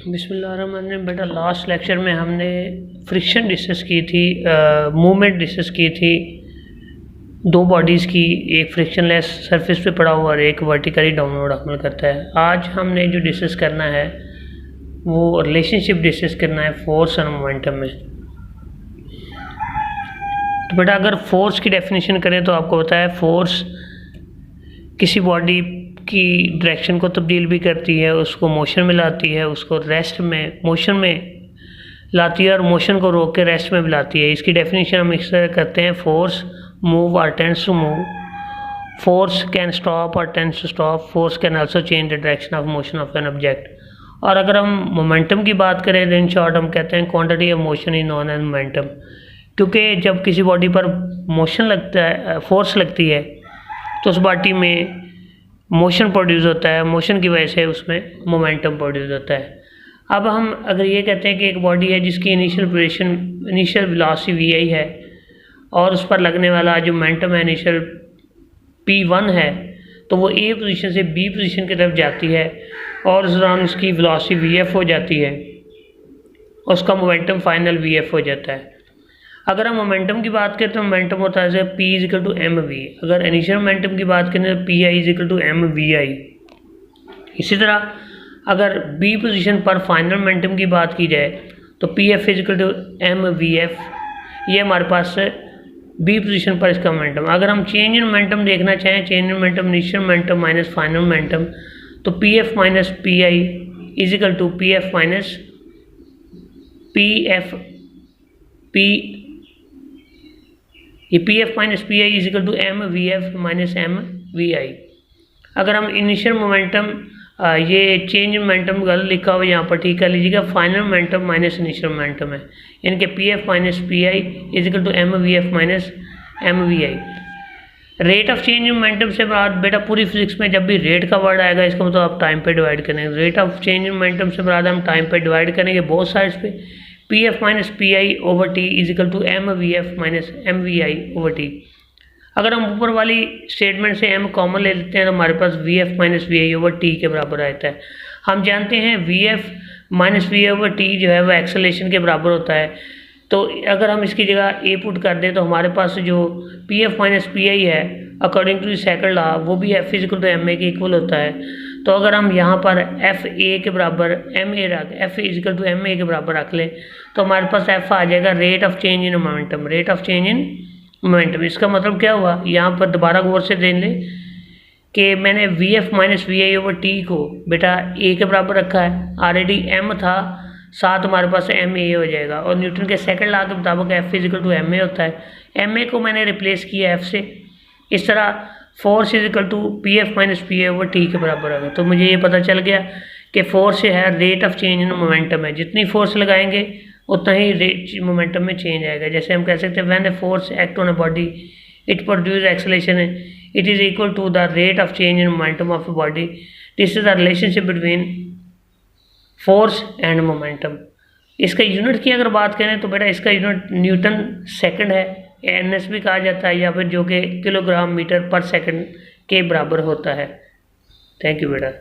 बिस्मिल्लाहिर्रहमानिर्रहीम। बेटा last lecture में हमने फ्रिक्शन डिस्कस की थी, मूवमेंट डिस्कस की थी दो बॉडीज़ की, एक फ्रिक्शनलेस सरफेस पे पड़ा हुआ और एक वर्टिकली डाउनवर्ड अमल करता है। आज हमने जो डिस्कस करना है वो रिलेशनशिप डिस्कस करना है फोर्स और मोमेंटम में। तो बेटा अगर फोर्स की डेफिनेशन करें तो आपको पता है फोर्स किसी बॉडी की डायरेक्शन को तब्दील भी करती है, उसको मोशन में लाती है, उसको रेस्ट में मोशन में लाती है और मोशन को रोक के रेस्ट में भी लाती है। इसकी डेफिनेशन हम इस तरह करते हैं, फोर्स मूव और tends to move, force can stop और tends to stop, force can also change the direction of motion of an object. और अगर हम मोमेंटम की बात करें तो इन शॉर्ट हम कहते हैं quantity of motion is known as momentum, क्योंकि जब किसी बॉडी पर मोशन लगता है, फोर्स लगती है, तो उस बॉडी में मोशन प्रोड्यूस होता है, मोशन की वजह से उसमें मोमेंटम प्रोड्यूस होता है। अब हम अगर ये कहते हैं कि एक बॉडी है जिसकी इनिशियल वेलोसिटी वी है और उस पर लगने वाला जो मोमेंटम है इनिशियल p1 है, तो वो ए पोजीशन से बी पोजीशन की तरफ जाती है और उस दौरान उसकी वेलोसिटी vf हो जाती है, उसका मोमेंटम फाइनल vf हो जाता है। अगर हम मोमेंटम की बात करें तो मोमेंटम होता है P equal to M V. अगर इनिशियल मोमेंटम की बात करें तो P I equal to M V I. इसी तरह अगर बी पोजीशन पर फाइनल मोमेंटम की बात की जाए तो P F is equal to M V F, ये हमारे पास बी पोजीशन पर इसका मोमेंटम। अगर हम चेंज इन मोमेंटम देखना चाहें, change in momentum initial momentum minus final momentum, तो P F minus P I equal to P F minus P ये P F minus P I equal to M V F minus M V I. अगर हम initial momentum, ये change in momentum गलत लिखा हुआ यहाँ पर ठीक कर लीजिएगा, final momentum minus initial momentum है, इनके P F minus P I equal to M V F minus M V I. Rate of change in momentum से बाद बेटा पूरी फिजिक्स में जब भी रेट का वर्ड आएगा इसका मतलब आप टाइम पे डिवाइड करेंगे। Rate of change in momentum से बाद हम टाइम पे डिवाइड करेंगे बोथ साइड्स पे, P F minus P I over T is equal to M V F minus M V I over T. अगर हम ऊपर वाली स्टेटमेंट से एम कॉमन ले लेते हैं तो हमारे पास V F minus V I over T के बराबर आता है। हम जानते हैं V F minus V I over T जो है वो एक्सेलरेशन के बराबर होता है, तो अगर हम इसकी जगह ए पुट कर दें तो हमारे पास जो P F minus P I है अकॉर्डिंग टू सेकंड लॉ वो भी F is equal to M A के इक्वल होता है। तो अगर हम यहाँ पर एफ ए के बराबर एम ए रख, F is equal to M A के बराबर रख लें तो हमारे पास एफ आ जाएगा rate of change in momentum, rate of change in momentum. इसका मतलब क्या हुआ, यहाँ पर दोबारा गौर से देख लें कि मैंने V F minus V I over T को बेटा ए के बराबर रखा है, ऑलरेडी एम था, साथ हमारे पास एम ए हो जाएगा और न्यूटन के सेकंड लॉ के मुताबिक F is equal to M A होता है, एम ए को मैंने रिप्लेस किया एफ से। इस तरह force is equal to P F minus P A over T के बराबर होगा। तो मुझे ये पता चल गया कि फोर्स है rate of change in momentum है, जितनी फोर्स लगाएंगे उतना ही रेट मोमेंटम में चेंज आएगा। जैसे हम कह सकते हैं when the force act on a body it produce acceleration it is equal to the rate of change in momentum of a body. This is the relationship between force and momentum. इसका unit की अगर बात करें तो बेटा इसका unit Newton second है, N भी कहा जाता है, या फिर जो कि किलोग्राम मीटर पर सेकंड के बराबर होता है। थैंक यू बेटा।